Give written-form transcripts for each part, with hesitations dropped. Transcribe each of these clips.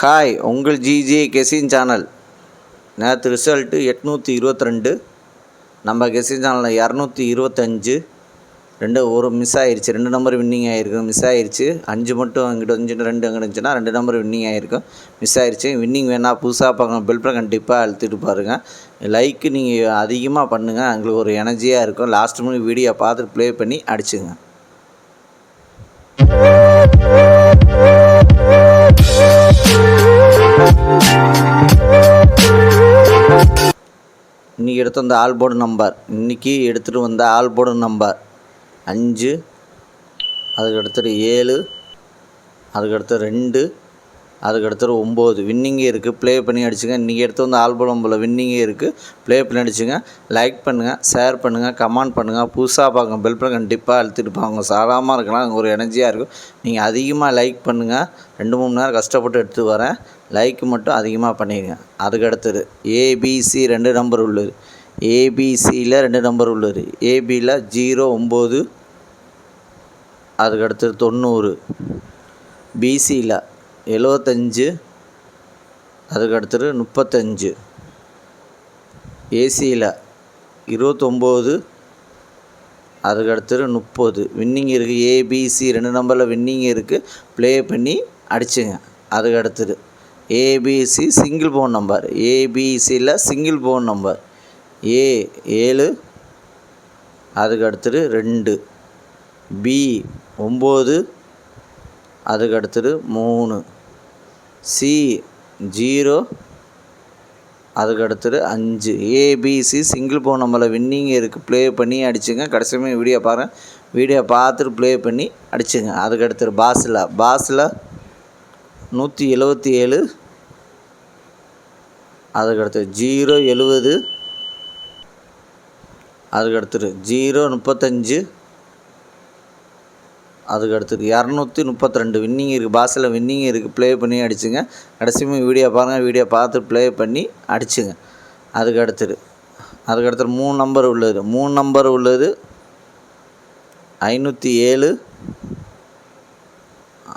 Hi, உங்கள் GJ கெசின் channel. நேற்று result 822. நம்ம கெசின் சேனலில் 225. ஒரு மிஸ் ஆகிருச்சு. 2 நம்பர் வின்னிங் ஆகிருக்கு, மிஸ் ஆகிருச்சு. 5 மட்டும் அங்கிட்ட வந்துச்சுன்னா 2 அங்கே இருந்துச்சுன்னா 2 நம்பர் வின்னிங் ஆகிருக்கும், மிஸ் ஆகிருச்சு. வின்னிங் வேணால் புதுசாக பார்க்கணும், பெல் பட்டன் கண்டிப்பாக அழுத்திட்டு பாருங்கள். லைக்கு நீங்கள் அதிகமாக பண்ணுங்கள், எங்களுக்கு ஒரு எனர்ஜியாக இருக்கும். லாஸ்ட் மினிட் வீடியோ பார்த்துட்டு ப்ளே பண்ணி அடிச்சுங்க. இன்றைக்கி எடுத்து வந்த ஆல்போர்டு நம்பர், இன்றைக்கி எடுத்துகிட்டு வந்த ஆல்போர்டு நம்பர் 5, அதுக்கடுத்து 7, அதுக்கடுத்து 2, அதுக்கடுத்து 9. வின்னிங்கே இருக்குது, ப்ளே பண்ணி அடிச்சுங்க. இன்றைக்கி எடுத்து வந்த ஆல்போர்டு நம்பரில் வின்னிங்கே இருக்குது, ப்ளே பண்ணி அடிச்சுங்க. லைக் பண்ணுங்கள், ஷேர் பண்ணுங்கள், கமெண்ட் பண்ணுங்கள். புதுசாக பார்க்க பெல் பட்டன் கண்டிப்பாக அழுத்திட்டு பாருங்க. சாதாரணமாக இருக்கலாம், ஒரு எனர்ஜியாக இருக்கும். நீங்கள் அதிகமாக லைக் பண்ணுங்கள். 2-3 நேரம் கஷ்டப்பட்டு எடுத்து வரேன், லைக் மட்டும் அதிகமாக பண்ணிடுங்க. அதுக்கடுத்தது ஏபிசி 2 நம்பர் உள்ளது. ஏபிசியில் 2 நம்பர் உள்ளது. ஏபியில் 0, 9, அதுக்கடுத்தது 90. பிசியில் 75, அதுக்கடுத்தது 35. ஏசியில் 29, அதுக்கடுத்தது 30. வின்னிங் இருக்குது. ஏபிசி 2 நம்பரில் வின்னிங் இருக்குது, ப்ளே பண்ணி அடிச்சுங்க. அதுக்கடுத்தது ஏபிசி சிங்கிள் போன் நம்பர். ஏபிசியில் சிங்கிள் போன் நம்பர் ஏ 7, அதுக்கடுத்தது 2, பி 9, அதுக்கடுத்தது 3, சி 0, அதுக்கடுத்தது 5. ஏபிசி சிங்கிள் போன் நம்பரில் வின்னிங் இருக்குது, ப்ளே பண்ணி அடிச்சுங்க. கடைசியுமே வீடியோ பாருங்கள், வீடியோ பார்த்துட்டு ப்ளே பண்ணி அடிச்சுங்க. அதுக்கடுத்தது பாஸில் 177, அதுக்கடுத்து 0, 70, அதுக்கடுத்து 0, 35, அதுக்கடுத்தது 232. வின்னிங் இருக்குது, பாஸில் வின்னிங் இருக்குது, ப்ளே பண்ணி அடிச்சுங்க. கடைசியுமே வீடியோ பாருங்கள், வீடியோ பார்த்து ப்ளே பண்ணி அடிச்சுங்க. அதுக்கடுத்து 3 நம்பர் உள்ளது. 3 நம்பர் உள்ளது 507,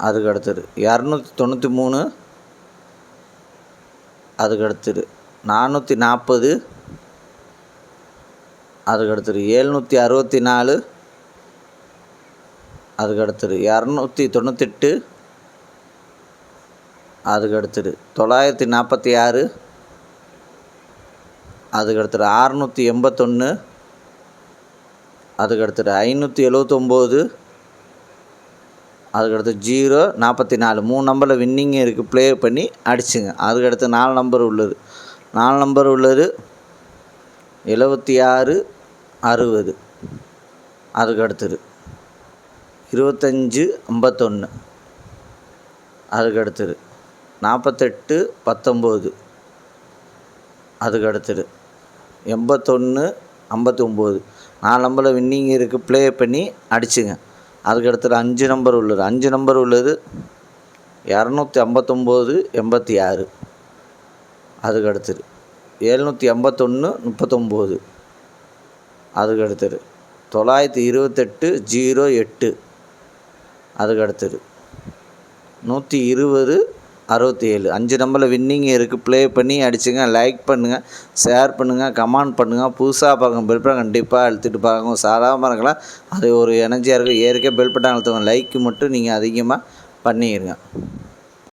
அதுக்கடுத்தது 293, அதுக்கடுத்தது 440, அதுக்கடுத்தது 764, அதுக்கடுத்தது 298, அதுக்கடுத்தது 946, அதுக்கடுத்தது 681, அதுக்கடுத்தது 579, அதுக்கடுத்து 0, 44. 3 நம்பரில் வின்னிங் இருக்குது, ப்ளே பண்ணி அடிச்சுங்க. அதுக்கடுத்து 4 நம்பர் உள்ளது. 4 நம்பர் உள்ளது 76, 60, அதுக்கடுத்தது 25, 51, அதுக்கடுத்தது 48, 19, அதுக்கடுத்தது 81, 59. 4 நம்பரில் வின்னிங் இருக்குது, ப்ளே பண்ணி அடிச்சுங்க. அதுக்கடுத்தது 5 நம்பர் உள்ளது. 5 நம்பர் உள்ளது 259, 86, அதுக்கடுத்தது 781, 39, அதுக்கடுத்தது 928, 08, அதுக்கடுத்தது 120, 67. 5 நம்பரில் வின்னிங் இருக்குது, ப்ளே பண்ணி அடிச்சுங்க. லைக் பண்ணுங்கள், ஷேர் பண்ணுங்கள், கமெண்ட் பண்ணுங்கள். புதுசாக பார்க்க பெல் பட்டன் கண்டிப்பாக அழுத்திட்டு பாருங்க. சாதாரணமாக இருக்கலாம், அது ஒரு எனர்ஜியாக இருக்கும். ஏற்கனவே பெல் பட்டன் அழுத்துங்க. லைக்கு மட்டும் நீங்கள் அதிகமாக பண்ணிடுங்க.